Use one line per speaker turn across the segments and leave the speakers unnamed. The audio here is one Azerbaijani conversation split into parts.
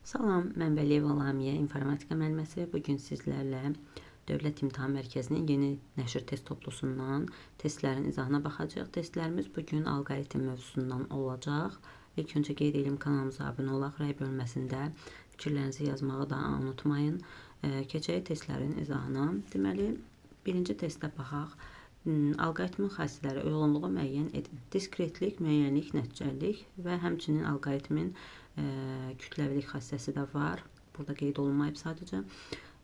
Salam, mən Vəliyeva Lamiyə, informatika müəlliməsi. Bugün sizlərlə Dövlət İmtahan Mərkəzinin yeni nəşr test toplusundan testlərin izahına baxacağıq. Testlərimiz bugün alqoritm mövzusundan olacaq. İlk öncə qeyd edim, kanalımıza abunə olaq, rəy bölməsində fikirlərinizi yazmağı da unutmayın. Keçək testlərin izahına. Deməli, birinci testə baxaq. Alqoritmin xassələri uyğunluğu müəyyən edin. Diskretlik, müəyyənlik, nəticəlik və həmçinin alqoritmin kütləvilik xassəsi də var. Burada qeyd olunmayıb sadəcə.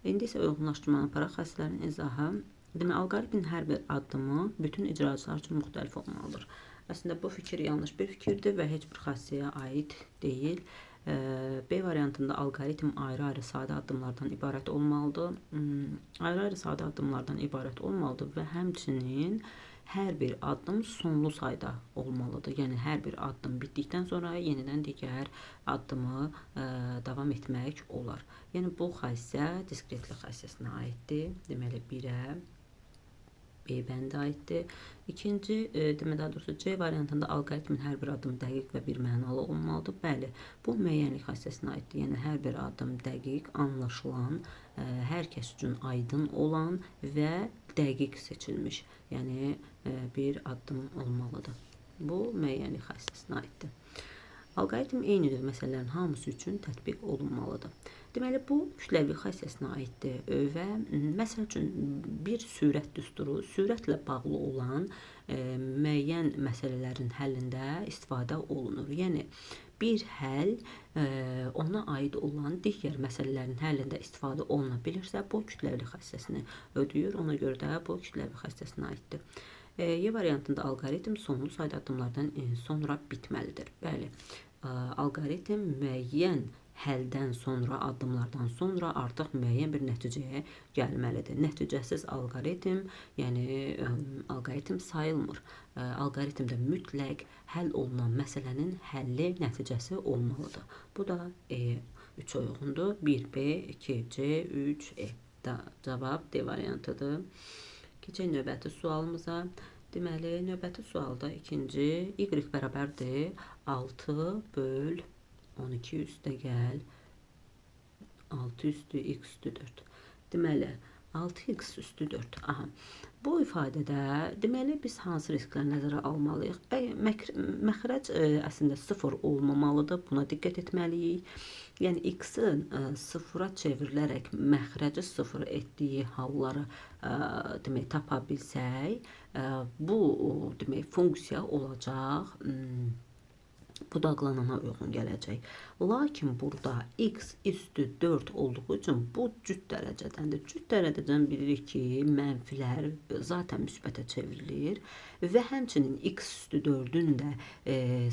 İndi isə uyğunlaşdırmanı aparaq xassələrin izahı. Demək, alqoritmin hər bir addımı bütün icraçılar üçün müxtəlif olmalıdır. Əslində bu fikir yanlış bir fikirdir və heç bir xassəyə aid deyil. B variantında alqoritm ayrı-ayrı sadə addımlardan ibarət olmalıdır. Ayrı-ayrı sadə addımlardan ibarət olmalıdır və həmçinin hər bir addım sonlu sayda olmalıdır. Yəni hər bir addım bitdikdən sonra yenidən digər addımı davam etmək olar. Yəni bu xassə diskretlik xassəsinə aiddir. Deməli 1-ə B bəndə aiddir. İkinci, daha doğrusu C variantında alqoritmin hər bir addımı dəqiq və bir mənalı olmalıdır. Bəli, bu müəyyənlik xassəsinə aiddir. Yəni hər bir addım dəqiq, anlaşılan, hər kəs üçün aydın olan və dəqiq seçilmiş. Yəni bir addım olmalıdır. Bu müəyyənlik xassəsinə aiddir. Alqoritm eyni növ məsələlərin hamısı üçün tətbiq olunmalıdır. Deməli, bu kütləvilik xassəsinə aiddir və məsəl üçün bir sürət düsturu, sürətlə bağlı olan müəyyən məsələlərin həllində istifadə olunur. Yəni, bir həll ona aid olan digər məsələlərin həllində istifadə oluna bilirsə, bu kütləvilik xassəsini ödəyir. Ona görə də bu kütləvilik xassəsinə aiddir. Y variantında alqoritm sonlu sayda addımlardan sonra bitməlidir. Bəli, alqoritm müəyyən həldən sonra, addımlardan sonra artıq müəyyən bir nəticəyə gəlməlidir. Nəticəsiz alqoritm, yəni alqoritm sayılmır. Alqoritmdə mütləq həll olunan məsələnin həlli nəticəsi olmalıdır. Bu da 3 uyğundur. 1B, 2C, 3E. Cavab D variantıdır. Keçək növbəti sualımıza. Deməli, növbəti sualda ikinci y bərabərdir 6 böl 12 üstə gəl 6 üstü x üstü 4. Deməli, 6x üstü 4. Aha. Bu ifadədə deməli biz hansı riskləri nəzərə almalıyıq? Məxrəc əslində 0 olmamalıdır. Buna diqqət etməliyik. Yəni x-in 0-a çevrilərək məxrəci 0 etdiyi halları demək tapa bilsək, bu demək funksiya olacaq budaqlanana uyğun gələcək. Lakin burada x üstü 4 olduğu üçün bu cüt dərəcədəndir. Cüt dərəcədən bilirik ki, mənfilər zaten müsbətə çevrilir və həmçinin x üstü 4-ün də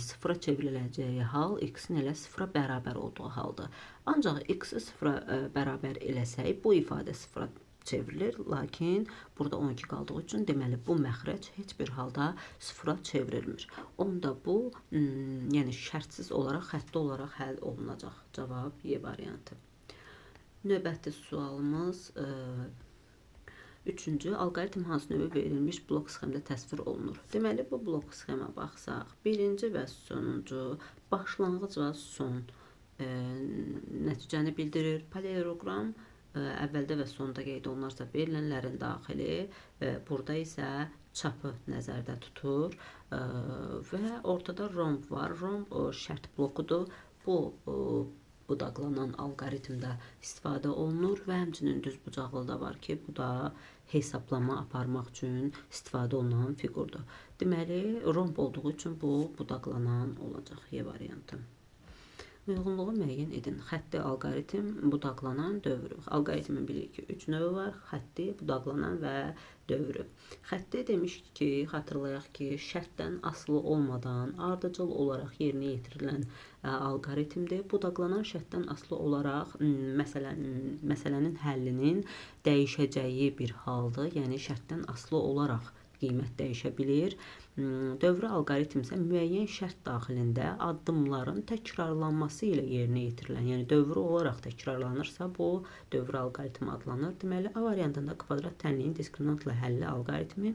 0-a çevriləcəyi hal x-in elə 0-a bərabər olduğu haldır. Ancaq x-i 0-a bərabər eləsək, bu ifadə 0-a çevrilir, lakin burada 12 qaldığı üçün deməli bu məxrəc heç bir halda 0-a çevrilmir. Onda bu yəni şərtsiz olaraq, xətti olaraq həll olunacaq. Cavab Y variantı. Növbəti sualımız 3-cü, alqoritm hansı növü verilmiş blok sxemdə təsvir olunur? Deməli, bu blok sxemə baxsaq, birinci və sonuncu başlanğıc və son nəticəni bildirir. Paraleloqram əvvəldə və sonda qeyd olunarsa verilənlərin daxili, burada isə çapı nəzərdə tutur və ortada romb var. Romb şərt blokudur. Bu budaqlanan alqoritmdə istifadə olunur və həmçinin düz bucaqlı da var ki, bu da hesablama aparmaq üçün istifadə olunan fiqurdur. Deməli, romb olduğu üçün bu budaqlanan olacaq. Y variantı. Uyğunluğu müəyyən edin. Xətti, alqoritm, budaqlanan, dövrü. Alqoritmin bilirik ki, 3 növü var. Xətti, budaqlanan və dövrü. Xətti demişdik ki, xatırlayaq ki, şərtdən asılı olmadan ardıcıl olaraq yerinə yetirilən alqoritmdir. Budaqlanan şərtdən asılı olaraq məsələnin həllinin dəyişəcəyi bir haldır. Yəni şərtdən asılı olaraq qiymət dəyişə bilir. Dövrü alqoritm isə müəyyən şərt daxilində addımların təkrarlanması ilə yerinə yetirilən, yəni dövrü olaraq təkrarlanırsa, bu dövrü alqoritmi adlanır. Deməli, A variantında kvadrat tənliyin diskriminantla həlli alqoritmi.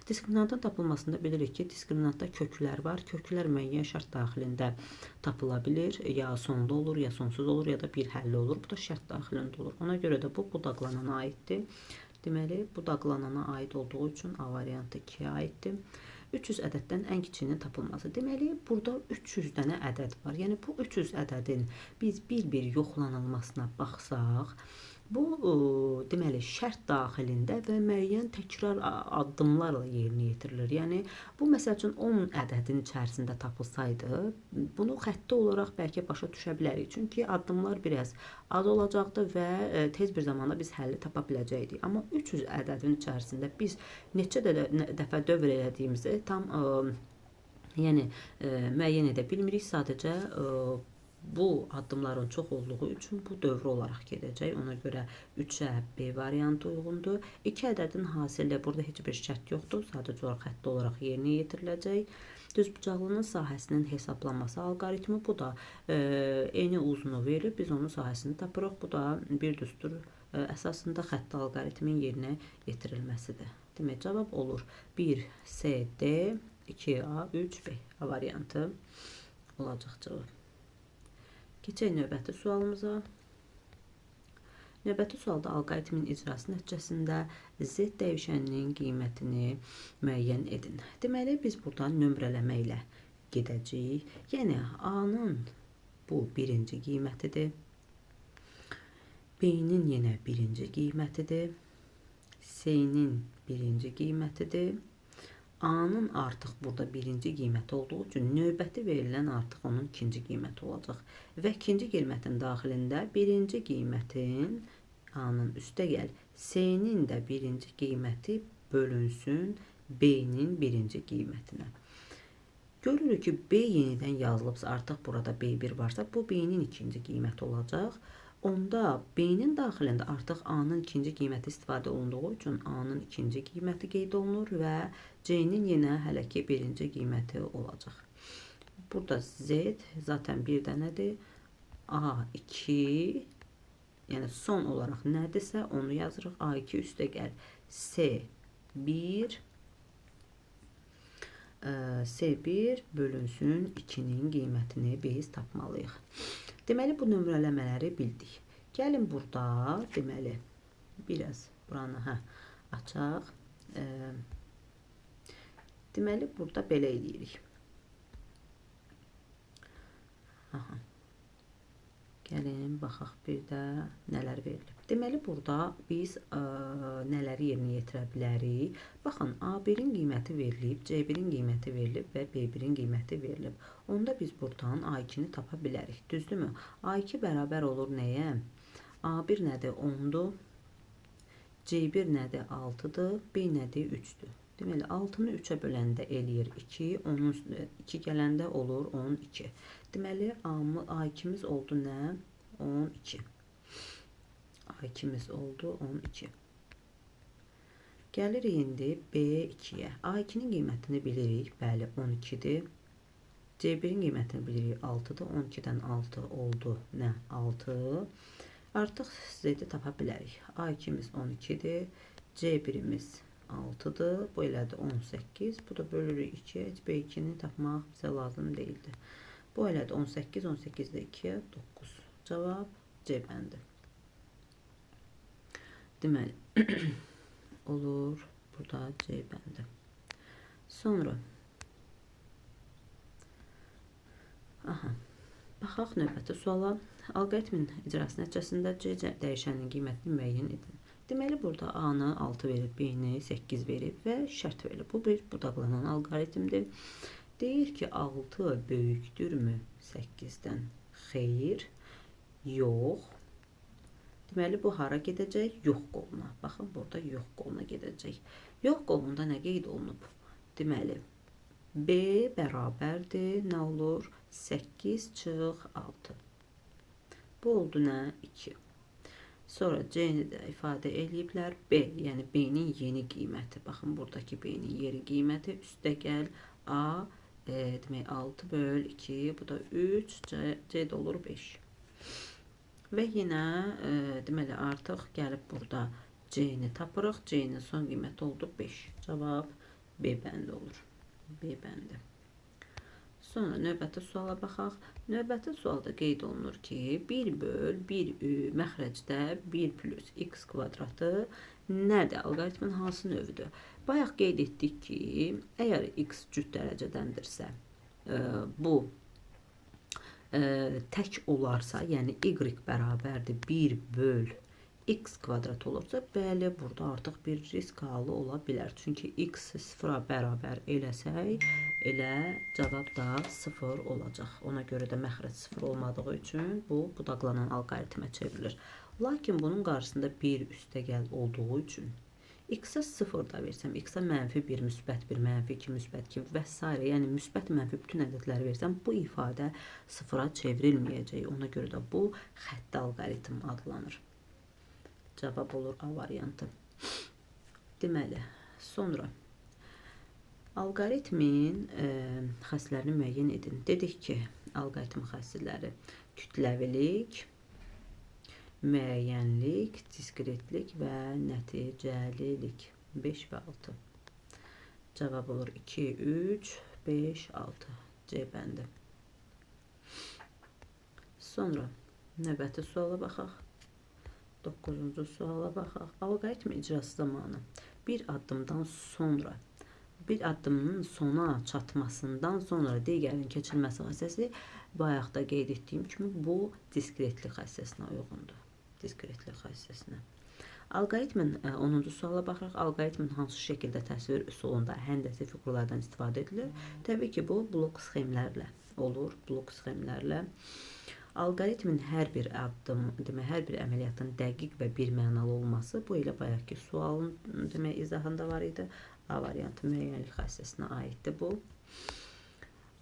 Diskriminantın tapılmasında bilirik ki, diskriminantda köklər var. Köklər müəyyən şərt daxilində tapıla bilir. Ya sonda olur, ya sonsuz olur, ya da bir həlli olur. Bu da şərt daxilində olur. Ona görə də bu budaqlanana aiddir. Deməli, budaqlanana aid olduğu üçün A variantı 2-yə aiddir. 300 ədəddən ən kiçiyinin tapılması. Deməli, burada 300 dənə ədəd var. Yəni, bu 300 ədədin biz bir-bir yoxlanılmasına baxsaq, bu, deməli, şərt daxilində və müəyyən təkrar addımlarla yerinə yetirilir. Yəni, bu, məsəl üçün, 10 ədədin içərisində tapılsaydı, bunu xətti olaraq bəlkə başa düşə bilərik. Çünki addımlar biraz az olacaqdı və tez bir zamanda biz həlli tapa biləcəkdik. Amma 300 ədədin içərisində biz neçə dəfə dövr elədiyimizi tam müəyyən edə bilmirik. Sadəcə bu addımların çox olduğu üçün bu dövrü olaraq gedəcək. Ona görə 3-ə B variantı uyğundur. 2 ədədin hasili, burada heç bir şərt yoxdur. Sadəcə olaraq xətti olaraq yerinə yetiriləcək. Düzbucaqlının sahəsinin hesablanması alqoritmi. Bu da eni uzunu verir. Biz onun sahəsini tapırıq. Bu da bir düstur əsasında xətti alqoritmin yerinə yetirilməsidir. Demək, cavab olur 1 C, D, 2A, 3B variantı olacaq cavab. Keçək növbəti sualımıza. Növbəti sualda alqoritmin icrası nəticəsində Z dəyişəninin qiymətini müəyyən edin. Deməli, biz buradan nömrələmə ilə gedəcəyik. Yəni, A-nın bu birinci qiymətidir. B-nin yenə birinci qiymətidir. C-nin birinci qiymətidir. A-nın artıq burada birinci qiyməti olduğu üçün növbəti verilən artıq onun ikinci qiyməti olacaq. Və ikinci qiymətin daxilində birinci qiymətin A-nın üstə gəl. C-nin də birinci qiyməti bölünsün B-nin birinci qiymətinə. Görürük ki, B yenidən yazılıbsa, artıq burada B1 varsa, bu B-nin ikinci qiyməti olacaq. Onda B-nin daxilində artıq A-nın ikinci qiyməti istifadə olunduğu üçün A-nın ikinci qiyməti qeyd olunur və C-nin yenə hələ ki birinci qiyməti olacaq. Burada Z zaten bir dənədir. A2, yəni son olaraq nədirsə onu yazırıq. A2 üstə gəl. C1 bölünsün 2-nin qiymətini biz tapmalıyıq. Deməli, bu nömrələmələri bildik. Gəlin burada, deməli, biraz buranı açaq. Deməli, burada belə eləyirik. Gəlin, baxaq bir də nələr verilib. Deməli, burada biz nələri yerinə yetirə bilərik? Baxın, A1-in qiyməti verilib, C1-in qiyməti verilib və B1-in qiyməti verilib. Onda biz buradan A2-ni tapa bilərik. Düzdürmü? A2 bərabər olur nəyə? A1 nədir? 10-dur. C1 nədir? 6-dır. B nədir? 3-dür. Deməli, 6-nı 3-ə böləndə eləyir 2, onun 2 gələndə olur 12. Deməli, A2-miz oldu nə? 12. A2-miz oldu 12. Gəlirik indi B2-yə. A2-nin qiymətini bilirik. Bəli, 12-dir. C1-in qiymətini bilirik. 6-dır. 12-dən 6 oldu nə? 6. Artıq Z-i tapa bilərik. A2-miz 12-dir. C1-imiz 6-dır. Bu elədi 18. Bu da bölürük 2-yə. Heç B2-ni tapmaq bizə lazım deyildi. Bu elədi 18. 18-də 2-yə 9. Cavab C bəndi. Deməli, olur. Burada C bəndi. Sonra baxaq növbəti suala. Alqoritmin icrası nəticəsində C dəyişəninin qiymətini müəyyən edin. Deməli, burada A-nı 6 verib, B-ni 8 verib və şərt verilib. Bu bir budaqlanan alqoritmdir. Deyir ki, 6 böyükdürmü 8-dən? Xeyr, yox. Deməli, bu hara gedəcək? Yox qoluna. Baxın, burada yox qoluna gedəcək. Yox qolunda nə qeyd olunub? Deməli, B bərabərdir, nə olur? 8 çıx 6. Bu oldu nə? 2. Sonra C-ni də ifadə eləyiblər. B, yəni B-nin yeni qiyməti. Baxın, buradakı B-nin yeni qiyməti üstəgəl A, demək 6 böl 2, bu da 3, C də olur 5. Və yenə deməli artıq gəlib burada C-ni tapırıq. C-nin son qiyməti oldu 5. Cavab B bəndi olur. B bəndi. Sonra növbəti suala baxaq. Növbəti sualda qeyd olunur ki, 1 böl 1 məxrəcdə 1 plus x kvadratı nədir? Alqoritmin hansı növüdür? Bayaq qeyd etdik ki, əgər x cüt dərəcədəndirsə, bu tək olarsa, yəni y bərabərdir 1 böl x kvadrat olursa, bəli, burada artıq bir risk halı ola bilər. Çünki x sıfıra bərabər eləsək, elə cavab da 0 olacaq. Ona görə də məxrəc 0 olmadığı üçün bu budaqlanan alqoritmə çevrilir. Lakin bunun qarşısında 1 üstəgəl olduğu üçün x-ə 0 da versəm, x-ə mənfi 1, müsbət 1, mənfi 2, müsbət 2 və s. Yəni müsbət mənfi bütün ədədləri versəm, bu ifadə 0-a çevrilməyəcək. Ona görə də bu xətti alqoritm adlanır. Cavab olur A variantı. Deməli, sonra alqoritmin xəsslərini müəyyən edin. Dedik ki, alqoritm xəssləri kütləvilik, müəyyənlik, diskretlik və nəticəlilik. 5 və 6. Cavab olur 2, 3, 5, 6. C bəndi. Sonra növbəti suala baxaq. 9-cu suala baxaq. Alqoritm icrası zamanı bir addımdan sonra, bir addımın sona çatmasından sonra digərinin keçilməsi xəssəsi bayaq da qeyd etdiyim kimi bu diskretlik xəssəsinə uyğundur. Diskretlik xəssəsinə. Alqoritmin 10-cu suala baxırıq. Alqoritmin hansı şəkildə təsvir üsulunda həndəsi fiqurlardan istifadə edilir? Təbii ki, bu blok sxemlərlə olur. Blok sxemlərlə. Alqoritmin hər bir addım, demək, hər bir əməliyyatın dəqiq və bir mənalı olması bu ilə bayaqki sualın demək izahında var idi. A variantı müəyyənlik xəssəsinə aiddir bu.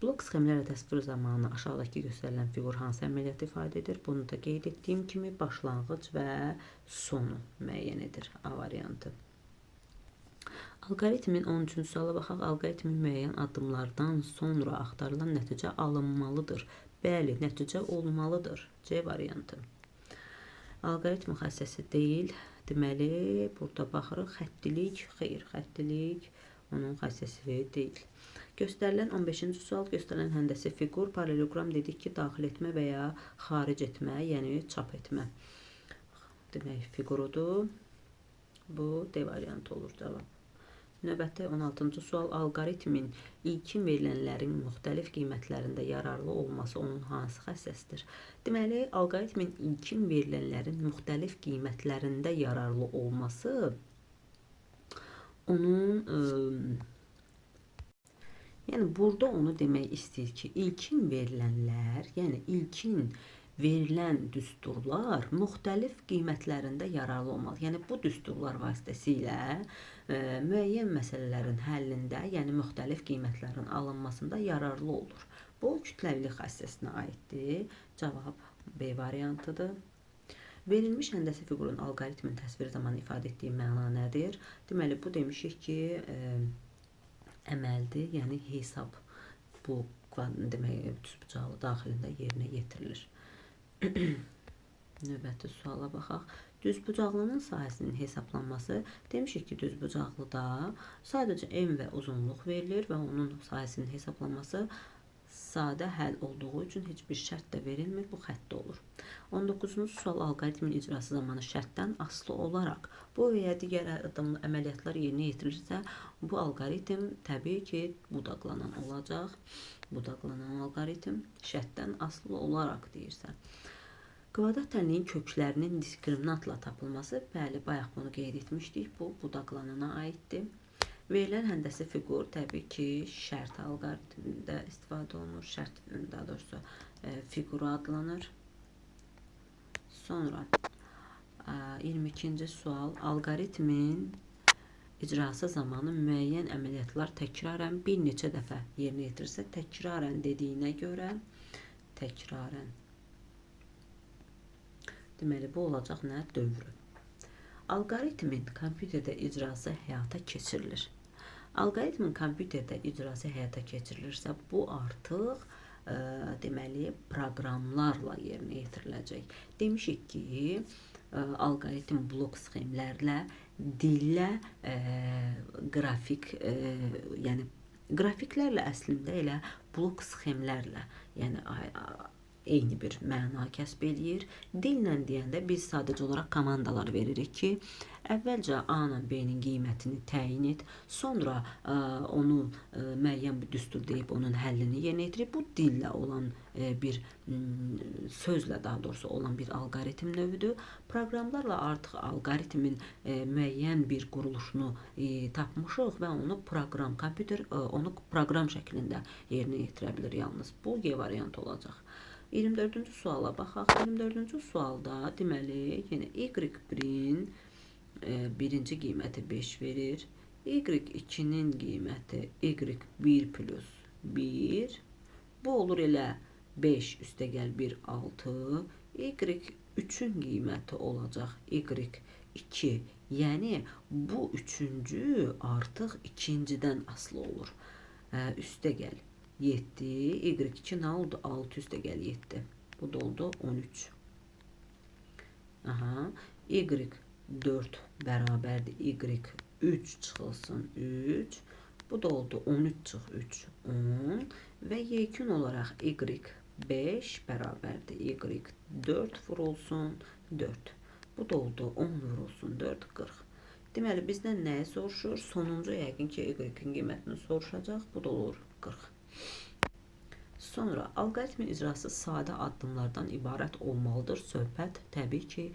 Blok sxemlərlə təsvir zamanı aşağıdakı göstərilən fiqur hansı əməliyyatı ifadə edir? Bunu da qeyd etdiyim kimi başlanğıc və sonu müəyyən edir. A variantı. Alqoritmin 13-cü suala baxaq. Alqoritmin müəyyən addımlardan sonra axtarılan nəticə alınmalıdır. Bəli, nəticə olmalıdır. C variantı. Alqoritm xəssəsi deyil. Deməli, burada baxırıq. Xəttilik, xeyr, xəttilik onun xəssəsi deyil. Göstərilən 15-ci sual, göstərilən həndəsi fiqur, paraleloqram dedik ki, daxil etmə və ya xaric etmə, yəni çap etmə demək fiqurudur. Bu D variantı olur cavab. Növbəti 16-cı sual, alqoritmin ilkin verilənlərin müxtəlif qiymətlərində yararlı olması onun hansı xəssəsidir? Deməli, alqoritmin ilkin verilənlərin müxtəlif qiymətlərində yararlı olması onun yəni burada onu demək istəyir ki, ilkin verilənlər, yəni ilkin verilən düsturlar müxtəlif qiymətlərində yararlı olmalı. Yəni bu düsturlar vasitəsilə müəyyən məsələlərin həllində, yəni müxtəlif qiymətlərin alınmasında yararlı olur. Bu kütləvilik xəssəsinə aiddir. Cavab B variantıdır. Verilmiş həndəsi fiqurun alqoritmin təsviri zamanı ifadə etdiyi məna nədir? Deməli, bu demişik ki, əməldir, yəni hesab bu demək düzbucaqlı daxilində yerinə yetirilir. Növbəti suala baxaq. Düzbucaqlının sahəsinin hesablanması, demişik ki, düzbucaqlıda sadəcə en və uzunluq verilir və onun sahəsinin hesablanması sadə həll olduğu üçün heç bir şərt də verilmir, bu xəttdə olur. 19-cu sual, alqoritmin icrası zamanı şərtdən asılı olaraq bu və ya digər əməliyyatlar yerinə yetirilirsə, bu alqoritm təbii ki, budaqlanan olacaq. Budaqlanan alqoritm şərtdən asılı olaraq deyirsə. Kvadrat tənliyin köklərinin diskriminantla tapılması, bəli, bayaq bunu qeyd etmişdik, bu budaqlanana aiddir. Verilən həndəsi fiqur təbii ki, şərt alqoritmində istifadə olunur, şərt, daha doğrusu fiquru adlanır. Sonra 22-ci sual, alqoritmin icrası zamanı müəyyən əməliyyatlar təkrarən bir neçə dəfə yerinə yetirirsə, təkrarən dediyinə görə, təkrarən Deməli, bu olacaq nə? Dövrü. Alqoritmin kompüterdə icrası həyata keçirilir. Alqoritmin kompüterdə icrası həyata keçirilirsə, bu artıq deməli proqramlarla yerinə yetiriləcək. Demişik ki, alqoritm blok sxemlərlə, dillə, qrafik, yəni qrafiklərlə əslində elə blok sxemlərlə, yəni eyni bir məna kəsb eləyir. Dillə deyəndə biz sadəcə olaraq komandalar veririk ki, əvvəlcə A-nın B-nin qiymətini təyin et, sonra onu müəyyən bir düstur deyib onun həllini yerinə yetirib. Bu dillə olan bir sözlə daha doğrusu olan bir alqoritm növüdür. Proqramlarla artıq alqoritmin müəyyən bir quruluşunu tapmışıq və onu kompüter onu proqram şəklində yerinə yetirə bilir yalnız. Bu G variantı olacaq. 24-cü suala baxaq. 24-cü sualda deməli, yenə Y1-in birinci qiyməti 5 verir. Y2-nin qiyməti Y1 plus 1. Bu olur elə 5 üstəgəl 1, 6. Y3-ün qiyməti olacaq Y2. Yəni, bu üçüncü artıq ikincidən asılı olur. Üstəgəl 7, Y2 nə oldu? 6 üstəgəl 7. Bu da oldu 13. Y4 bərabərdir. Y3 çıxılsın 3. Bu da oldu 13 çıx 3, 10. Və yekun olaraq Y5 bərabərdir. Y4 vurulsun 4. Bu da oldu 10 vurulsun 4, 40. Deməli, bizdən nəyi soruşur? Sonuncu yəqin ki, Y-in qiymətini soruşacaq. Bu da olur 40. Sonra alqoritmin icrası sadə addımlardan ibarət olmalıdır. Söhbət təbii ki,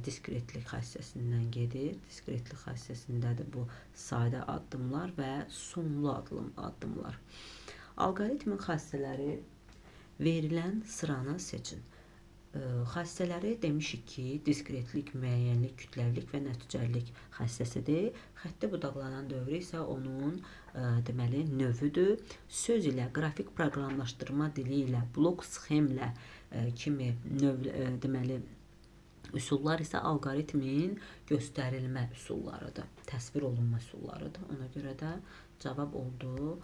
diskretlik xassəsindən gedir. Diskretlik xassəsindədir bu sadə addımlar və sonlu addımlar. Alqoritmin xassələri verilən sıranı seçin. Xassələri demişik ki, diskretlik, müəyyənlik, kütləvilik və nəticəlilik xassəsidir. Xəttə budaqlanan dövrü isə onun deməli növüdür. Söz ilə, qrafik proqramlaşdırma dili ilə, blok sxemlə kimi deməli üsullar isə alqoritmin göstərilmə üsullarıdır, təsvir olunma üsullarıdır. Ona görə də cavab oldu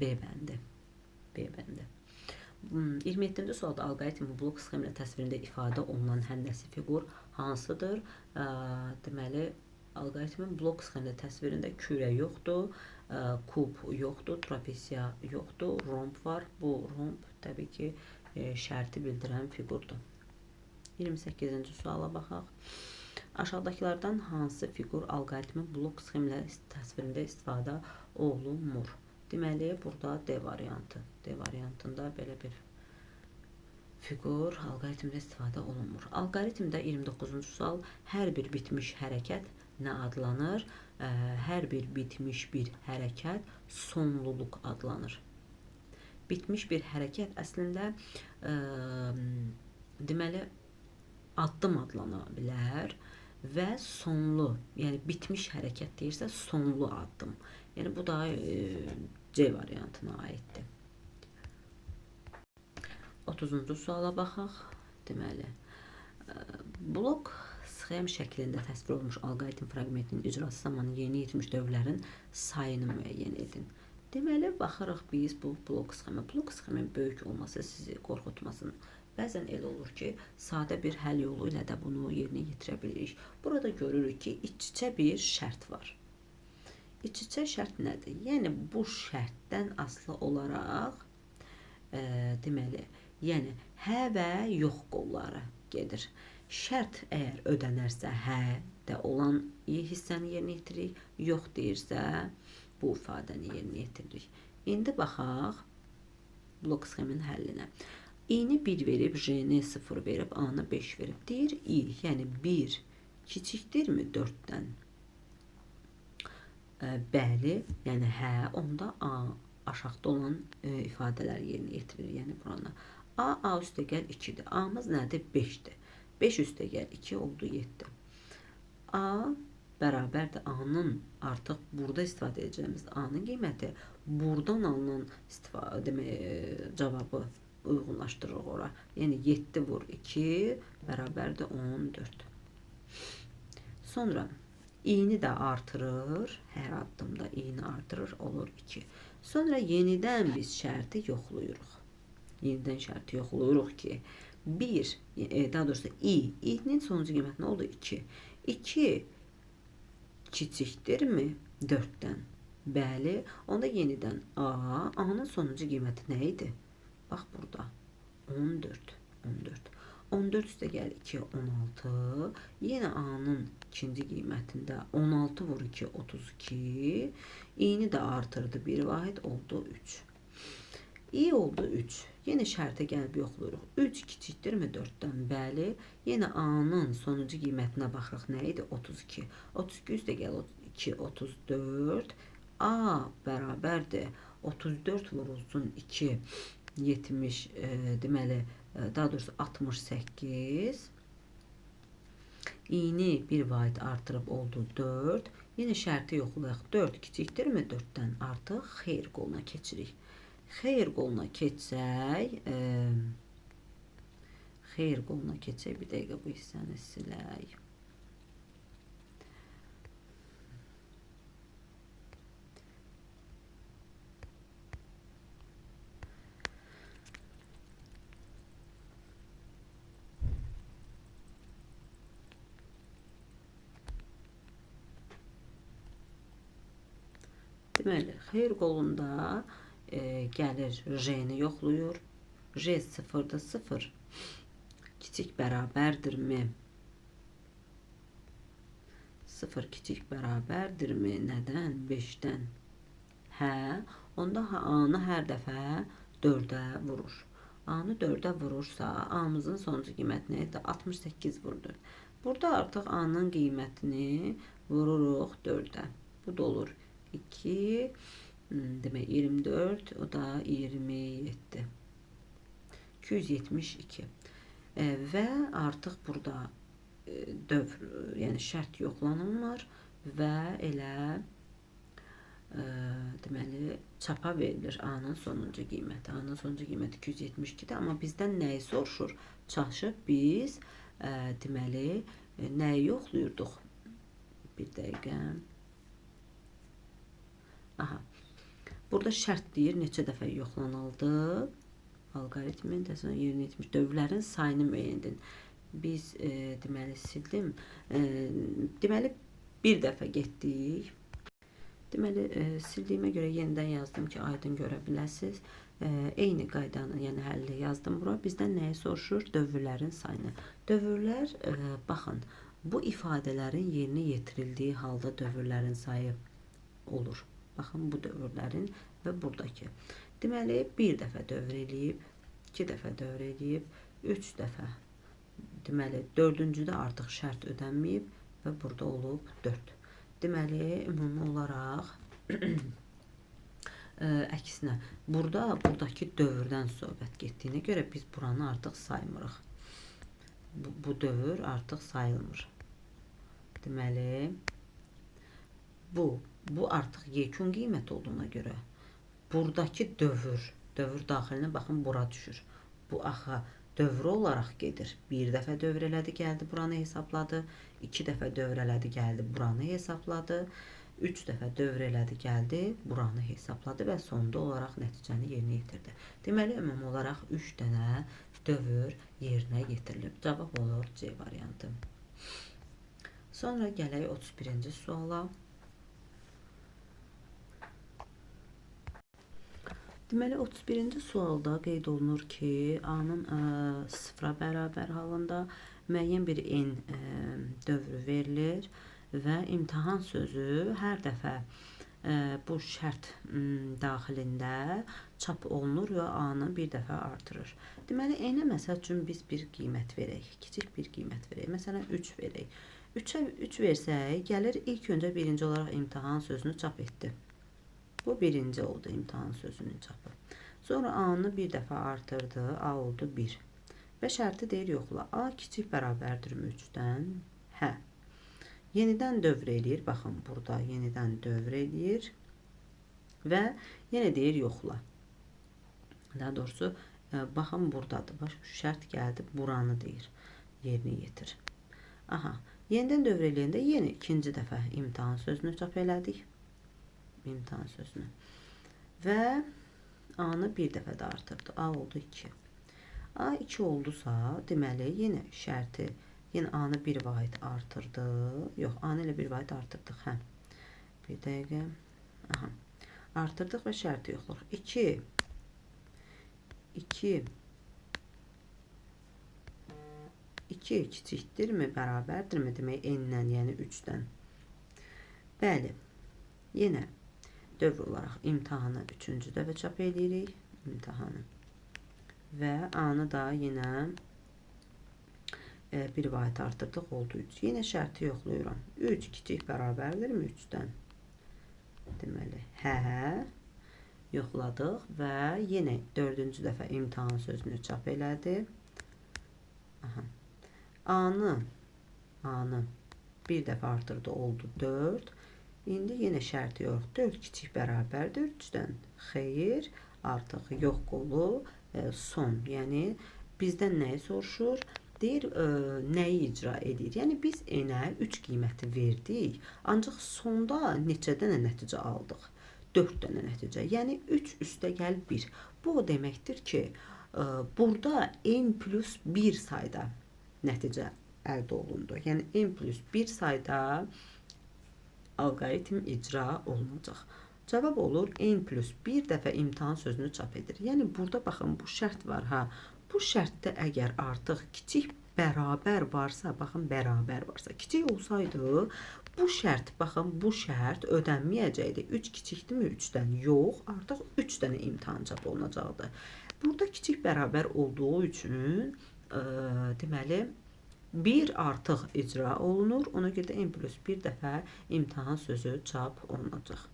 B bəndi. B bəndi. 27-ci sualda alqoritmin blok sxemlə təsvirində ifadə olunan həndəsi fiqur hansıdır? Deməli, alqoritmin blok sxemlə təsvirində kürə yoxdur, kub yoxdur, trapesiya yoxdur, romb var. Bu romb təbii ki, şərti bildirən fiqurdur. 28-ci suala baxaq. Aşağıdakılardan hansı fiqur alqoritmin blok sxemlə təsvirində istifadə olunmur? Deməli, burada D variantı. D variantında belə bir fiqur alqoritmdə istifadə olunmur. Alqoritmdə 29-cu sual hər bir bitmiş hərəkət nə adlanır? Hər bir bitmiş bir hərəkət sonluluq adlanır. Bitmiş bir hərəkət əslində deməli addım adlana bilər və sonlu, yəni bitmiş hərəkət deyirsə sonlu addım. Yəni bu da C variantına aiddir. 30-cu suala baxaq. Deməli, blok sxem şəklində təsvir olunmuş alqoritm fraqmentinin icrası zamanı yeni yetmiş dövrlərin sayını müəyyən edin. Deməli, baxırıq biz bu blok sxemə. Blok sxemin böyük olması sizi qorxutmasın. Bəzən elə olur ki, sadə bir həll yolu ilə də bunu yerinə yetirə bilirik. Burada görürük ki, iç-içə bir şərt var. İç-içə şərt nədir? Yəni, bu şərtdən asılı olaraq deməli, yəni hə və yox qolları gedir. Şərt əgər ödənərsə hə də olan hissəni yerinə yetiririk, yox deyirsə bu ifadəni yerinə yetiririk. İndi baxaq blok sxemin həllinə. I-ni 1 verib, J-ni 0 verib, A-nı 5 verib. Deyir I, yəni 1 kiçikdirmi 4-dən? Bəli, yəni hə, onda A aşağıda olan ifadələr yerinə yetirir. Yəni buranı A üstəgəl 2-dir. A-mız nədir? 5-dir. 5 üstəgəl 2 oldu 7. A bərabərdir A-nın artıq burada istifadə edəcəyimiz A-nın qiyməti buradan alınan cavabı uyğunlaşdırırıq ora. Yəni 7 vur 2 bərabərdir 14. Sonra i'ni də artırır. Hər addımda i'ni artırır, olur 2. Sonra yenidən biz şərti yoxlayırıq. Yenidən şərti yoxlayırıq ki, 1, daha doğrusu i'nin sonuncu qiyməti nə oldu? 2. 2 kiçikdirmi 4-dən? Bəli, onda yenidən a'nın sonuncu qiyməti nə idi? Bax burada 14. 14 üstə gəl 2, 16. Yenə a'nın ikinci qiymətində 16 vur 2, 32. i'ni də artırdı bir vahid, oldu 3. i oldu 3. Yenə şərtə gəlib yoxlayırıq. 3 kiçikdirmi 4-dən? Bəli. Yenə a'nın sonuncu qiymətinə baxırıq. Nə idi? 32. 32 üstə gəl 2, 34. A bərabərdir 34 vurulsun 2, 70, deməli, daha doğrusu 68. i'ni bir vahid artırıb oldu 4. Yenə şərti yoxlayaq. 4 kiçikdirmi 4-dən? Artıq xeyir qoluna keçirik. Xeyir qoluna keçsək, bir dəqiqə bu hissəni silək. Deməli, xeyir qolunda gəlir J-ni yoxlayır. J 0'da 0 kiçik bərabərdirmi? 0 kiçik bərabərdirmi? Nədən? 5-dən. Hə, onda a'nı hər dəfə 4'ə vurur. A'nı 4'ə vurursa, a'mızın sonuncu qiyməti nə idi? 68 vurdu. Burada artıq a'nın qiymətini vururuq 4'ə. Bu da olur 2, demək 24, o da 27. 272. Və artıq burada dövr, yəni şərt yoxlanılmır və elə deməli çapa verilir a'nın sonuncu qiyməti. A'nın sonuncu qiyməti 272-dir, amma bizdən nəyi soruşur? Çaşıb biz deməli nəyi yoxlayırdıq? Bir dəqiqə. Aha. Burada şərt deyir, neçə dəfə yoxlanıldı. Alqoritmin təsəvvür yerinə yetmiş dövrlərin sayını müəyyən edin. Biz deməli sildim. Deməli bir dəfə getdik. Deməli sildiyimə görə yenidən yazdım ki, aydın görə biləsiniz. Eyni qaydanı, yəni həlli yazdım bura. Bizdən nəyi soruşur? Dövrlərin sayını. Dövrlər, baxın, bu ifadələrin yerinə yetirildiyi halda dövrlərin sayı olur. Baxın, bu dövrlərin və buradakı. Deməli, bir dəfə dövr eləyib, 2 dəfə dövr eləyib, 3 dəfə. Deməli, 4-cüdə artıq şərt ödənməyib və burada olub 4. Deməli, ümumi olaraq əksinə, buradakı dövrdən söhbət getdiyinə görə biz buranı artıq saymırıq. Bu dövr artıq sayılmır. Deməli, bu artıq yekun qiymət olduğuna görə buradakı dövr daxilinə baxın, bura düşür. Bu axı dövr olaraq gedir. Bir dəfə dövr elədi, gəldi, buranı hesabladı. 2 dəfə dövr elədi, gəldi, buranı hesabladı. 3 dəfə dövr elədi, gəldi, buranı hesabladı və sonda olaraq nəticəni yerinə yetirdi. Deməli, ümumi olaraq 3 dənə dövr yerinə yetirilib. Cavab olur C variantı. Sonra gələk 31-ci suala. Deməli, 31-ci sualda qeyd olunur ki, a'nın 0-a bərabər halında müəyyən bir n dövrü verilir və imtahan sözü hər dəfə bu şərt daxilində çap olunur və a'nı bir dəfə artırır. Deməli, n-ə məsəl üçün biz bir qiymət verək, kiçik bir qiymət verək. Məsələn, 3 verək. 3-ə 3 versək, gəlir ilk öncə birinci olaraq imtahan sözünü çap etdi. Bu birinci oldu imtahan sözünün çapı. Sonra a'nı bir dəfə artırdı. A oldu 1. Və şərti deyir yoxla. A kiçik bərabərdirmi 3-dən? Hə. Yenidən dövr eləyir. Baxın, burada yenidən dövr eləyir. Və yenə deyir yoxla. Daha doğrusu Baxın buradadır. Bax, şərt gəldi, buranı deyir. Yerinə yetir. Aha. Yenidən dövr eləyəndə yenə ikinci dəfə imtahan sözünü çap elədik. İmtahan sözünü. Və A-nı bir dəfə də artırdı. A oldu 2. A 2 oldusa, deməli yenə şərti, yenə A-nı 1 vahid artırdı. Yox, A-nı ilə 1 vahid artırdıq. Hə. Bir dəqiqə. Aha. Artırdıq və şərti yoxluq. 2 kiçikdirmi, bərabərdirmi demək n-dən, yəni 3-dən. Bəli. Yenə dövr olaraq imtahanı 3-cü dəfə çap edirik. İmtahanı. Və A-nı da yenə bir vahid artırdıq, oldu 3. Yenə şərti yoxluyuram. 3 kiçik bərabərdirmi 3-dən? Deməli, hə, yoxladıq və yenə 4-cü dəfə imtahan sözünü çap elədi. Aha. A-nı bir dəfə artırdı, oldu 4. İndi yenə şərti yox. 4 kiçik bərabərdir 3-dən. Xeyr, artıq yox qolu son. Yəni bizdən nəyi soruşur? Deyir, nəyi icra edir? Yəni biz n-ə 3 qiyməti verdik, ancaq sonda neçə dənə nəticə aldıq? 4 dənə nəticə. Yəni 3 üstəgəl 1. Bu o deməkdir ki, burada n plus 1 sayda nəticə əldə olundu. Yəni n plus 1 sayda alqoritm icra olunacaq. Cavab olur n plus 1 dəfə imtahan sözünü çap edir. Yəni burada baxın, bu şərt var ha. Bu şərtdə əgər artıq kiçik bərabər varsa, baxın bərabər varsa, kiçik olsaydı bu şərt, baxın bu şərt ödənməyəcəkdi. 3 kiçikdirmi 3-dən? Yox, artıq 3 dənə imtahan çap olunacaqdı. Burada kiçik bərabər olduğu üçün deməli 1 artıq icra olunur. Ona görə də n plus 1 dəfə imtahan sözü çap olunacaq.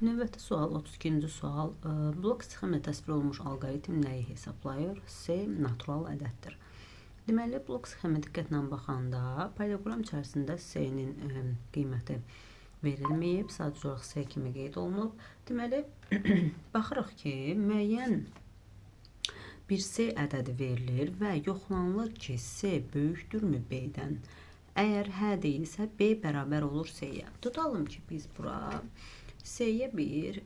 Növbəti sual, 32-ci sual. Blok sxemlə təsvir olunmuş alqoritm nəyi hesablayır? C. Natural ədəddir. Deməli, blok sxemə diqqətlə baxanda parallelogram içərisində C-nin qiyməti verilməyib, sadəcə olaraq C kimi qeyd olunub. Deməli, baxırıq ki, müəyyən bir C ədədi verilir və yoxlanılır ki, C böyükdürmü B-dən? Əgər hə deyilsə, B bərabər olur C-yə. Tutalım ki, biz bura C-yə bir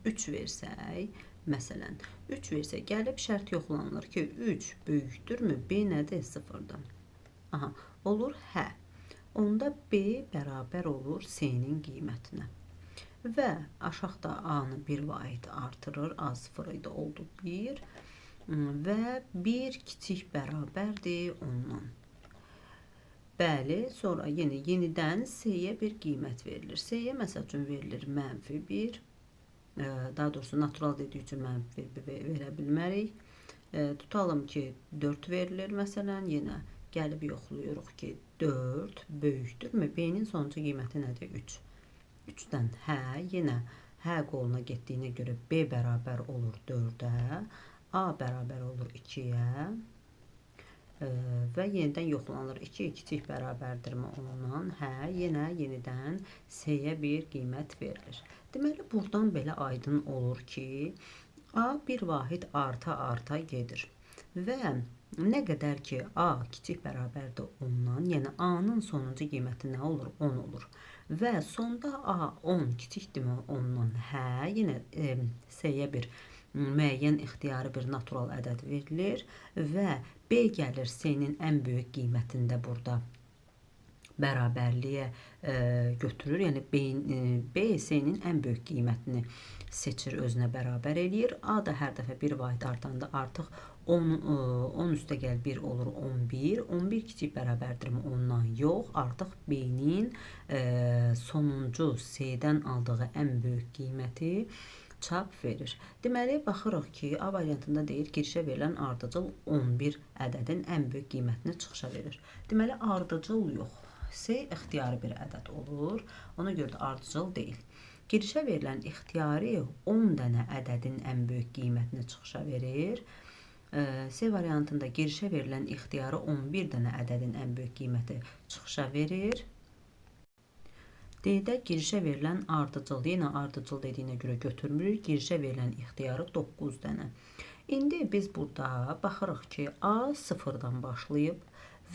3 versək, məsələn, 3 versək, gəlib şərt yoxlanılır ki, 3 böyükdürmü? B nədir? 0-dır. Aha, olur hə. Onda B bərabər olur C-nin qiymətinə. Və aşağıda A-nı bir vahid artırır. A 0 idi, oldu 1. Və 1 kiçik bərabərdir ondan. Bəli, sonra yenidən C-yə bir qiymət verilir. C-yə məsəl üçün verilir -1. Daha doğrusu natural dediyi üçün -1 verə bilmərik. Tutalım ki, 4 verilir məsələn. Yenə gəlib yoxluyuruq ki, 4 böyükdürmü? B-nin sonuncu qiyməti nədir? 3. 3-dən hə, yenə hə qoluna getdiyinə görə B bərabər olur 4-ə. A bərabər olur 2-yə. Və yenidən yoxlanılır. 2 kiçik bərabərdirmi ondan? Hə, yenidən C-yə bir qiymət verilir. Deməli, buradan belə aydın olur ki, A bir vahid arta gedir. Və nə qədər ki, A kiçik bərabərdir ondan, yəni A-nın sonuncu qiyməti nə olur? 10 olur. Və sonda A 10 kiçikdirmi ondan? Hə, yenə C-yə bir müəyyən ixtiyari bir natural ədəd verilir və B gəlir C-nin ən böyük qiymətində burada bərabərliyə götürür. Yəni B C-nin ən böyük qiymətini seçir, özünə bərabər eləyir. A da hər dəfə bir vahid artanda artıq 10 üstəgəl 1 olur 11. 11 kiçik bərabərdirmi ondan? Yox, artıq B-nin sonuncu C-dən aldığı ən böyük qiyməti çap verir. Deməli, baxırıq ki, A variantında deyir, girişə verilən ardıcıl 11 ədədin ən böyük qiymətini çıxışa verir. Deməli, ardıcıl yox. C ixtiyari bir ədəd olur. Ona görə də ardıcıl deyil. Girişə verilən ixtiyari 10 dənə ədədin ən böyük qiymətini çıxışa verir. C variantında girişə verilən ixtiyari 11 dənə ədədin ən böyük qiyməti çıxışa verir. D-də girişə verilən ardıcıl, yenə ardıcıl dediyinə görə götürmürük. Girişə verilən ixtiyarı 9 dənə. İndi biz burada baxırıq ki, A sıfırdan başlayıb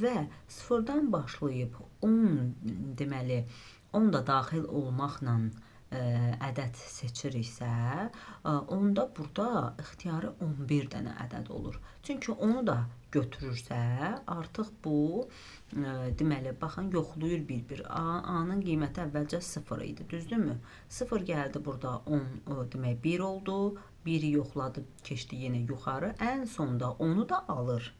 və sıfırdan başlayıb 10 deməli 10 da daxil olmaqla ədəd seçiriksə, onda burada ixtiyarı 11 dənə ədəd olur. Çünki onu da götürürsə, artıq bu deməli baxın yoxlayır bir-bir. A-nın qiyməti əvvəlcə 0 idi, düzdürmü? 0 gəldi burada 10 demək 1 oldu. 1-i yoxladı, keçdi yenə yuxarı. Ən sonda onu da alır.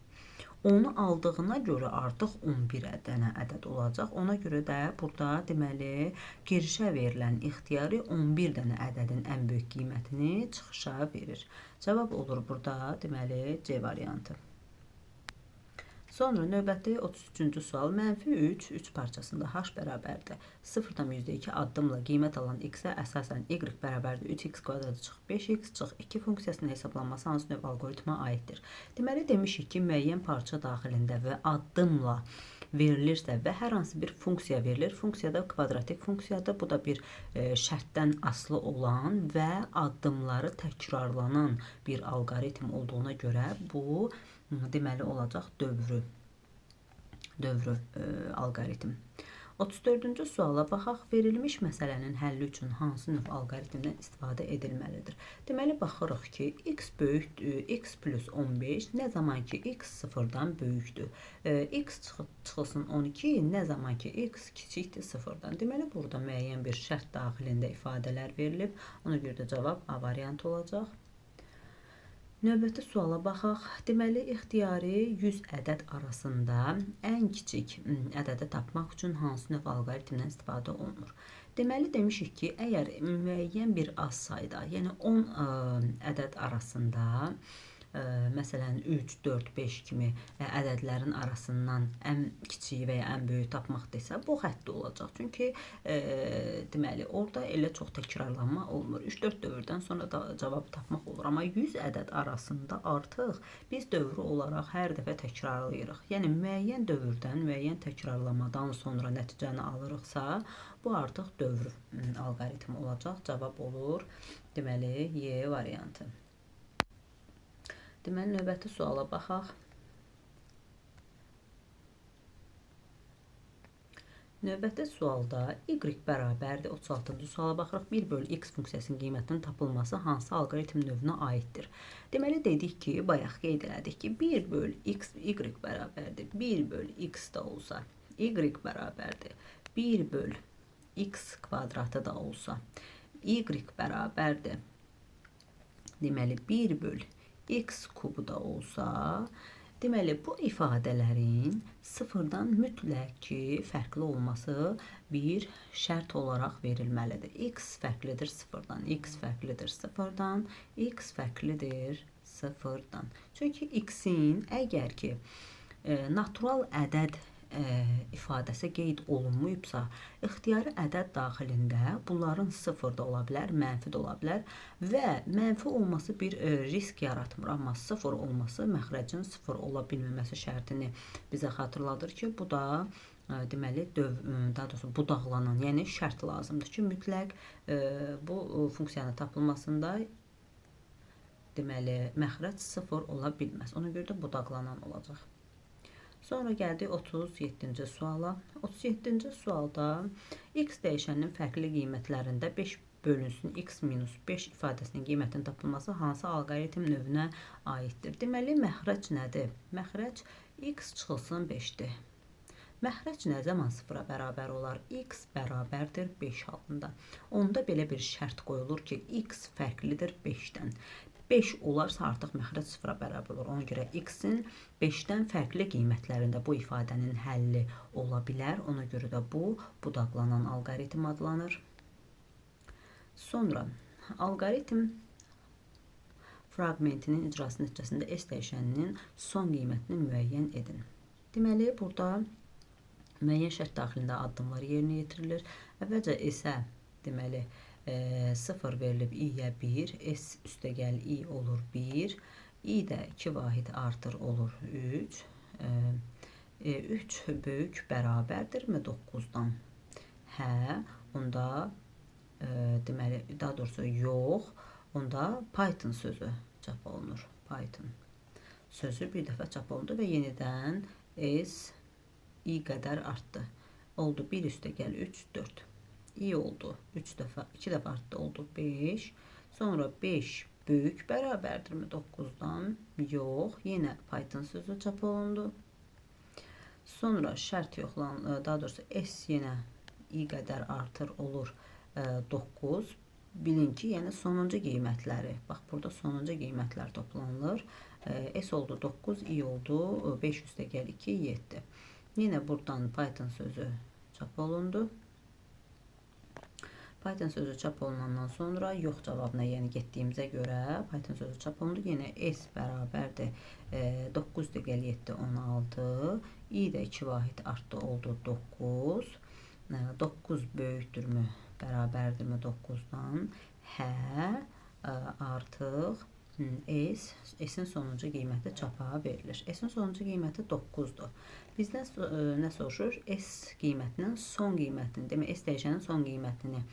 Onu aldığına görə artıq 11 dənə ədəd olacaq. Ona görə də burada deməli girişə verilən ixtiyari 11 dənə ədədin ən böyük qiymətini çıxışa verir. Cavab olur burada deməli C variantı. Sonra növbəti 33-cü sual. -3, 3 parçasında h bərabərdir 0,2 addımla qiymət alan x-ə əsasən y bərabərdir 3x kvadratı çıx 5x çıx 2 funksiyasının hesablanması hansı növ alqoritma aiddir? Deməli demişik ki, müəyyən parça daxilində və addımla verilirsə və hər hansı bir funksiya verilir. Funksiya da kvadratik funksiyadır. Bu da bir şərtdən asılı olan və addımları təkrarlanan bir alqoritm olduğuna görə bu deməli olacaq dövrü alqoritm. 34-cü suala baxaq. Verilmiş məsələnin həlli üçün hansı növ alqoritmdən istifadə edilməlidir? Deməli baxırıq ki, x böyükdür, x plus 15 nə zaman ki x sıfırdan böyükdür. X çıxılsın 12 nə zaman ki x kiçikdir sıfırdan. Deməli burada müəyyən bir şərt daxilində ifadələr verilib. Ona görə də cavab A variantı olacaq. Növbəti suala baxaq. Deməli, ixtiyari 100 ədəd arasında ən kiçik ədədi tapmaq üçün hansı növ alqoritmdən istifadə olunur? Deməli, demişik ki, əgər müəyyən bir az sayda, yəni 10 ədəd arasında, məsələn 3, 4, 5 kimi ədədlərin arasından ən kiçiyi və ya ən böyük tapmaq desə, bu xəttdə olacaq. Çünki deməli, orada elə çox təkrarlanma olmur. 3-4 dövrdən sonra da cavabı tapmaq olur. Amma 100 ədəd arasında artıq biz dövrü olaraq hər dəfə təkrarlayırıq. Yəni, müəyyən dövrdən, müəyyən təkrarlamadan sonra nəticəni alırıqsa, bu artıq dövr alqoritmi olacaq. Cavab olur, deməli, Y variantı. Deməli, növbəti suala baxaq. Növbəti sualda y bərabərdir 36-cı suala baxırıq. 1/x funksiyasının qiymətinin tapılması hansı alqoritm növünə aiddir? Deməli, dedik ki, bayaq qeyd elədik ki, 1/x y bərabərdir 1/x da olsa, y bərabərdir 1/x kvadratı da olsa, y bərabərdir deməli 1/x kubu da olsa, deməli bu ifadələrin sıfırdan mütləq ki, fərqli olması bir şərt olaraq verilməlidir. X fərqlidir sıfırdan, x fərqlidir sıfırdan, x fərqlidir sıfırdan. Çünki x-in əgər ki, natural ədəd ifadəsi qeyd olunmuyubsa, ixtiyari ədəd daxilində bunların sıfır da ola bilər, mənfi də ola bilər və mənfi olması bir risk yaratmır, amma sıfır olması məxrəcin sıfır ola bilməməsi şərtini bizə xatırladır ki, bu da deməli daha doğrusu budaqlanan, yəni şərt lazımdır ki, mütləq bu funksiyanın tapılmasında deməli məxrəc sıfır ola bilməz. Ona görə də budaqlanan olacaq. Sonra gəldik 37-ci suala. 37-ci sualda x dəyişəninin fərqli qiymətlərində 5 bölünsün x minus 5 ifadəsinin qiymətinin tapılması hansı alqoritm növünə aiddir? Deməli, məxrəc nədir? Məxrəc x çıxılsın 5-dir. Məxrəc nə zaman sıfıra bərabər olar? X bərabərdir 5 halında. Onda belə bir şərt qoyulur ki, x fərqlidir 5-dən. 5 olarsa artıq məxrəc sıfıra bərabər olur. Ona görə x-in 5-dən fərqli qiymətlərində bu ifadənin həlli ola bilər. Ona görə də bu budaqlanan alqoritm adlanır. Sonra alqoritm fraqmentinin icrası nəticəsində S dəyişəninin son qiymətini müəyyən edin. Deməli, burada müəyyən şərt daxilində addımlar yerinə yetirilir. Əvvəlcə S-ə deməli 0 verilib i-yə 1, s üstəgəl i olur 1, i də 2 vahid artır olur 3, 3 böyük bərabərdirmi 9-dan? Hə, onda deməli, daha doğrusu yox, onda Python sözü çap olunur. Python sözü bir dəfə çap olundu və yenidən s i qədər artdı. Oldu 1 üstə gəl 3, 4. i oldu. 3 dəfə, 2 dəfə artdı, oldu 5. Sonra 5 böyük bərabərdirmi 9-dan? Yox, yenə Python sözü çap olundu. Sonra şərt yoxlan, daha doğrusu s yenə i qədər artır olur 9. Bilin ki, yəni sonuncu qiymətləri. Bax, burada sonuncu qiymətlər toplanılır. S oldu 9, i oldu 5 üstə gəl 2, 7. Yine buradan Python sözü çap olundu. Python sözü çap olunandan sonra yox cavabına yəni getdiyimizə görə Python sözü çap olundu. Yenə s bərabərdir 9 də gəl 7, 16. i də 2 vahid artdı, oldu 9. 9 böyükdürmü, bərabərdirmi 9-dan? Hə, artıq s'in sonuncu qiyməti çapa verilir. S'in sonuncu qiyməti 9-dur. Bizdən nə soruşur? S qiymətinin son qiymətini, demək S dəyişənin son qiymətini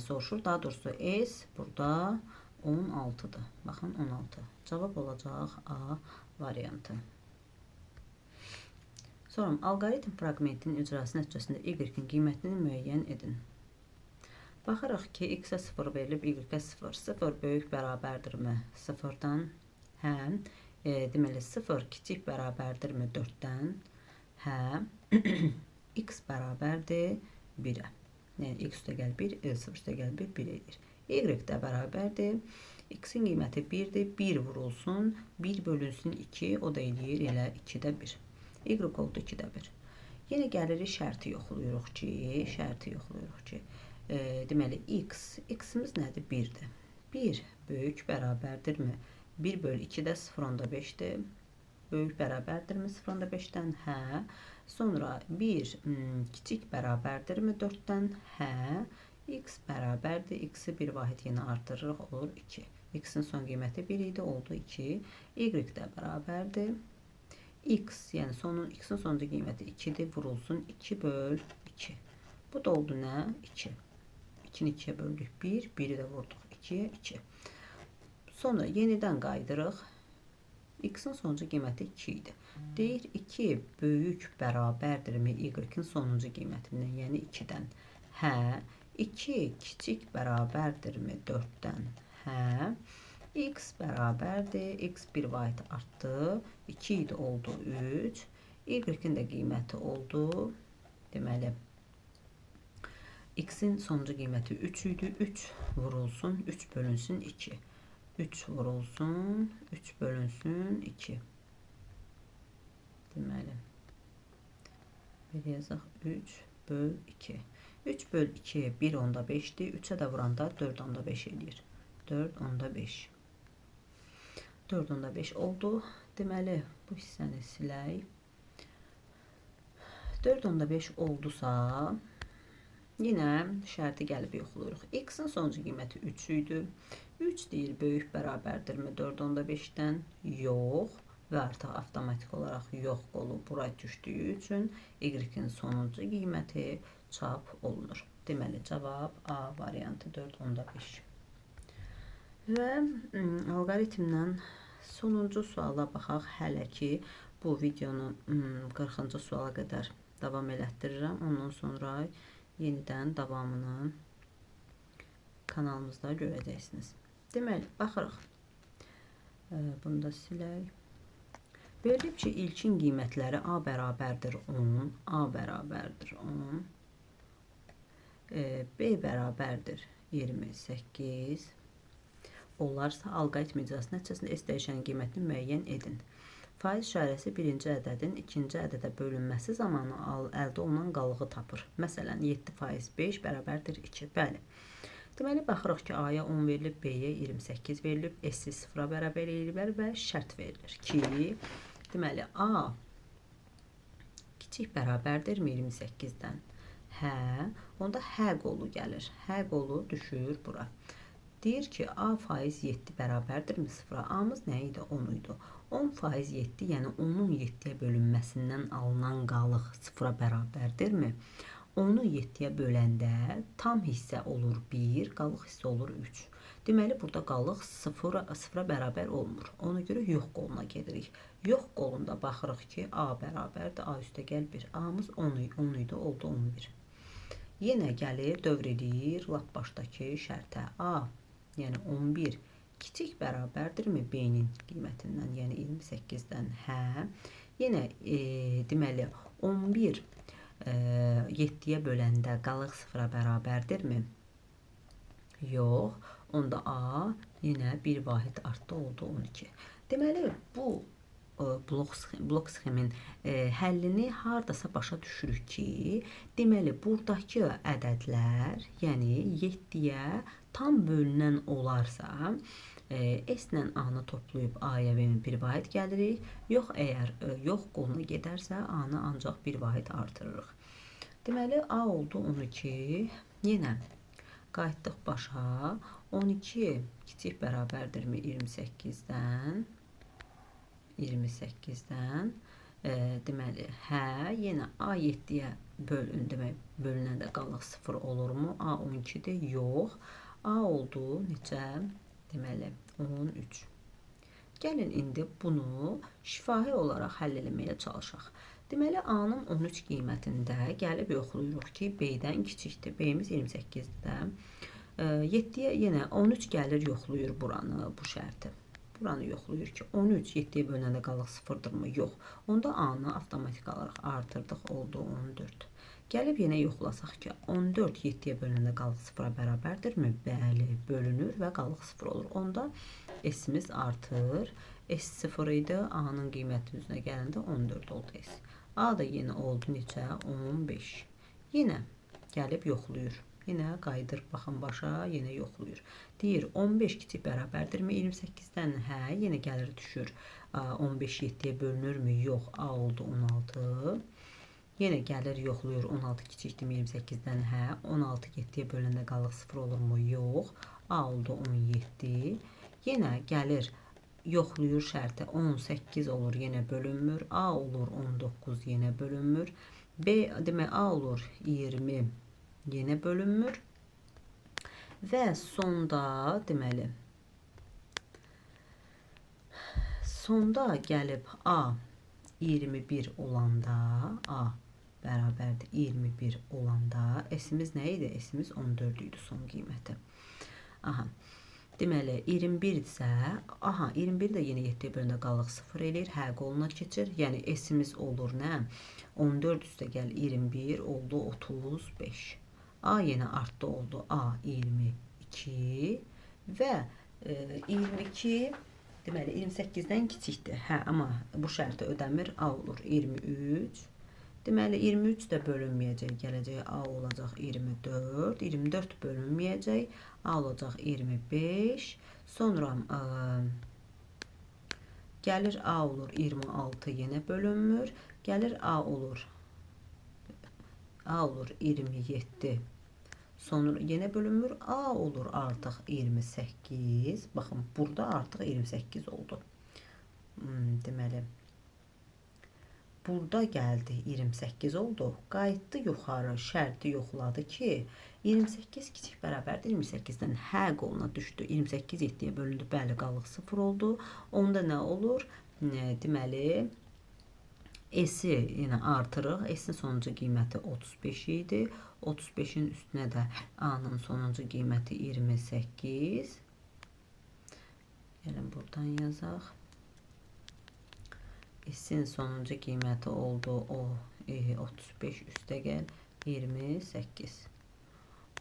soruşur. Daha doğrusu S burada 16-dır. Baxın 16. Cavab olacaq A variantı. Sonra alqoritm fraqmentinin icrası nəticəsində y-in qiymətini müəyyən edin. Baxırıq ki, x-ə 0 verilib, y-ə 0. 0 böyük bərabərdirmi 0-dan? Hə. Deməli, 0 kiçik bərabərdirmi 4-dən? Hə. X bərabərdir 1-ə. Yəni, x üstə gəl 1, 0 üstə gəl 1, 1 edir. Y də bərabərdir. X-in qiyməti 1-dir. 1 vurulsun, 1 bölünsün 2, o da eləyir elə 2-də 1. Y oldu 2-də 1. Yenə gəlirik şərti yoxlayırıq ki, deməli, x-imiz nədir? 1-dir. 1 böyük bərabərdirmi? 1 bölü 2 də 0,5-dir. Böyük bərabərdirmi 0,5-dən? Hə. Sonra 1 kiçik bərabərdirmi 4-dən? Hə. X bərabərdir. X-i bir vahid yenə artırırıq, olur 2. X-in son qiyməti 1 idi, oldu 2. Y də bərabərdir. X, yəni X-in sonuncu qiyməti 2-dir, vurulsun 2 böl 2. Bu da oldu nə? 2. 2-ni 2-yə böldük 1, 1-i də vurduq 2-yə 2. Sonra yenidən qaydırıq. X-in sonuncu qiyməti 2 idi. Deyir 2 böyük bərabərdirmi Y-in sonuncu qiymətindən, yəni 2-dən? Hə. 2 kiçik bərabərdirmi 4-dən? Hə. X bərabərdir. X bir vahid artdı. 2 idi, oldu 3. Y-in də qiyməti oldu. Deməli, X-in sonuncu qiyməti 3 idi. 3 vurulsun, 3 bölünsün 2. 3 vurulsun, 3 bölünsün 2. Deməli, bir yazaq 3 böl 2. 3 böl 2 1/5'dir. 3'ə də vuranda 4/5 eləyir. 4/5. 4/5 oldu. Deməli, bu hissəni silək. 4/5 oldusa, yenə şərti gəlib yoxlayırıq. X-in sonuncu qiyməti 3 idi. 3 deyir böyük bərabərdirmi 4/5-dən? Yox. Və artıq avtomatik olaraq yox qolu bura düşdüyü üçün Y-in sonuncu qiyməti çap olunur. Deməli, cavab A variantı 4/5. Və alqoritmdən sonuncu suala baxaq. Hələ ki, bu videonu 40-cı suala qədər davam elətdirirəm. Ondan sonra yenidən davamını kanalımızda görəcəksiniz. Deməli, baxırıq. Bunu da silək. Verilib ki, ilkin qiymətləri A bərabərdir 10, A bərabərdir 10, B bərabərdir 28. Onlarsa alqoritm icrası nəticəsində S dəyişənin qiymətini müəyyən edin. Faiz işarəsi birinci ədədin ikinci ədədə bölünməsi zamanı əldə olunan qalığı tapır. Məsələn, 7% 5 bərabərdir 2. Bəli. Deməli, baxırıq ki, A-ya 10 verilib, B-yə 28 verilib, S-i 0-a bərabər eləyiblər və şərt verilir ki, deməli, A kiçik bərabərdirmi 28-dən? Hə, onda hə qolu gəlir. Hə qolu düşür bura. Deyir ki, A faiz 7 bərabərdirmi 0-a? A-mız nə idi? 10 idi. 10 faiz 7, yəni 10-un 7-yə bölünməsindən alınan qalıq 0-a bərabərdirmi? 10-u 7-yə böləndə tam hissə olur 1, qalıq hissə olur 3. Deməli, burada qalıq 0-a bərabər olmur. Ona görə yox qoluna gedirik. Yox qolunda baxırıq ki, A bərabərdir, A üstə gəl 1. A-mız 10 idi, oldu 11. Yenə gəlir, dövr edir lap başdakı şərtə. A, yəni 11 kiçik bərabərdirmi B-nin qiymətindən, yəni 28-dən? Hə. Yenə deməli 11 7-yə böləndə qalıq 0-a bərabərdirmi? Yox. Onda A yenə bir vahid artdı, oldu 12. Deməli, bu blok sxemin həllini hardasa başa düşürük ki, deməli, buradakı ədədlər, yəni 7-yə tam bölünən olarsa, S-lə A-nı toplayıb A-ya bir vahid gəlirik. Yox, əgər yox qoluna gedərsə, A-nı ancaq bir vahid artırırıq. Deməli, A oldu 12. Yenə qayıtdıq başa. 12 kiçik bərabərdirmi 28-dən? 28-dən. Deməli, hə, yenə A 7-yə bölünəndə qalıq 0 olurmu? A 12-dir, yox. A oldu necə? Deməli, 13. Gəlin indi bunu şifahi olaraq həll eləməyə çalışaq. Deməli, A-nın 13 qiymətində gəlib yoxlayırıq ki, B-dən kiçikdir. B-miz 28-dir. 7-yə yenə 13 gəlir yoxlayır buranı, bu şərti. Buranı yoxlayır ki, 13 7-yə bölünəndə qalıq 0-dırmı? Yox. Onda A-nı avtomatik olaraq artırdıq, oldu 14. Gəlib yenə yoxlasaq ki, 14 7-yə bölünəndə qalıq 0-a bərabərdirmi? Bəli, bölünür və qalıq 0 olur. Onda S-imiz artır. S 0 idi, A-nın qiyməti üzrə gələndə 14 oldu S. A da yenə oldu necə? 15. Yenə gəlib yoxlayır. Yenə qayıdır, baxın başa, yenə yoxlayır. Deyir, 15 kiçik bərabərdirmi 28-dən? Hə, yenə gəlir düşür. 15 7-yə bölünürmü? Yox, A oldu 16. Yenə gəlir, yoxlayır, 16 kiçikdirmi 28-dən? Hə, 16 7-yə bölündə qalıq 0 olurmu? Yox, A oldu 17. Yenə gəlir, yoxlayır şərti, 18 olur, yenə bölünmür. A olur 19, yenə bölünmür. B, demək, A olur 20, yenə bölünmür. Və sonda, deməli, sonda gəlib A 21 olanda, A bərabərdir 21 olanda, S-imiz nə idi? S-imiz 14 idi son qiyməti. Aha. Deməli, 21 isə, 21 də yenə 7-yə bölündə qalıq 0 eləyir, hə qoluna keçir. Yəni, S-imiz olur nə? 14 üstə gəl 21, oldu 35. A yenə artdı, oldu A 22 və 22, deməli, 28-dən kiçikdir. Hə, amma bu şərti ödəmir, A olur 23. Deməli, 23 də bölünməyəcək, gələcək A olacaq 24, 24 bölünməyəcək, A olacaq 25, sonra gəlir A olur 26, yenə bölünmür, gəlir A olur 27, sonra yenə bölünmür, A olur artıq 28, baxın, burada artıq 28 oldu. Deməli, burada gəldi 28 oldu. Qayıtdı yuxarı, şərti yoxladı ki, 28 kiçik bərabərdir 28-dən. Hə qoluna düşdü. 28 7-yə bölündü. Bəli, qalıq 0 oldu. Onda nə olur? Deməli, S-i yenə artırıq. S-in sonuncu qiyməti 35 idi. 35-in üstünə də A-nın sonuncu qiyməti 28. Gəlin buradan yazaq. S-in sonuncu qiyməti oldu 35 üstə gəl 28.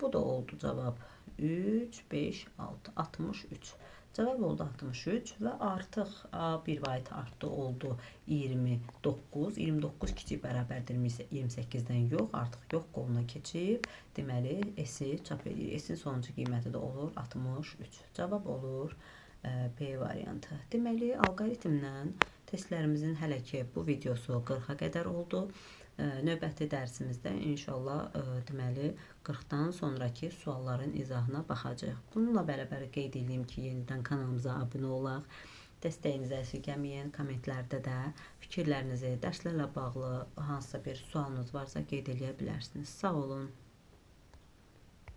Bu da oldu cavab 3, 5, 6, 63. Cavab oldu 63 və artıq A bir vahid artdı, oldu 29. 29 kiçik bərabərdir 28-dən yox, artıq yox qoluna keçib. Deməli, S-i çap edir. S-in sonuncu qiyməti də olur 63. Cavab olur B variantı. Deməli, alqoritmdən testlərimizin hələ ki bu videosu 40-a qədər oldu. Növbəti dərsimizdə inşallah deməli 40-dan sonraki sualların izahına baxacağıq. Bununla bərabər qeyd edeyim ki, yenidən kanalımıza abunə olaq. Dəstəyinizi əsirgəməyin. Kommentlərdə də fikirlərinizi, dərslərlə bağlı hansısa bir sualınız varsa qeyd edə bilərsiniz. Sağ olun.